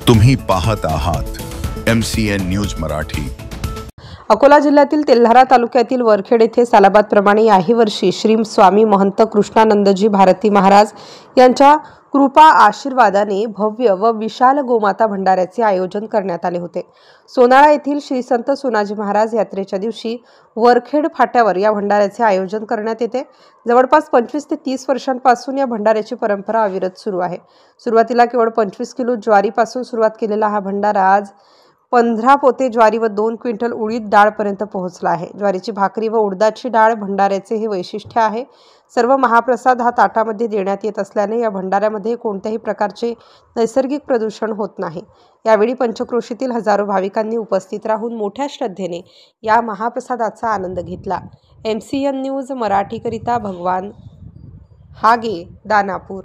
तुम्ही पाहत आहात MCN न्यूज मराठी। अकोला जिल्ह्यातील तेल्हारा तालुक्यातील वरखेड येथे सालाबादप्रमाणे याही वर्षी श्री स्वामी महंत कृष्णानंदजी भारती महाराज यांच्या कृपा आशीर्वादाने भव्य व विशाल गोमाता भंडाऱ्याचे आयोजन करण्यात आले होते। सोनाळा येथील श्री संत सोनाजी महाराज यात्रेच्या दिवशी वरखेड फाट्यावर या भंडाऱ्याचे आयोजन करण्यात येते। जवळपास 25 ते 30 वर्षांपासून या भंडाऱ्याची परंपरा अविरत सुरू आहे। सुरुवातीला केवळ 25 किलो ज्वारीपासून सुरुवात केलेला हा भंडारा आज 15 पोते ज्वारी व 2 क्विंटल उडीद डाळपर्यंत पोहोचला आहे। ज्वारीची भाकरी व उडदाची डाळ भंडाऱ्याचे हे वैशिष्ट्य आहे। सर्व महाप्रसाद हा ताटामध्ये देण्यात येत असल्याने या भंडाऱ्यामध्ये कोणत्याही प्रकारचे नैसर्गिक प्रदूषण होत नाही। यावेळी पंचक्रोशीतील हजारो भाविकांनी उपस्थित राहून मोठ्या श्रद्धेने या महाप्रसादाचा आनंद घेतला। MCN न्यूज मराठीकरिता भगवान हागे, दानापूर।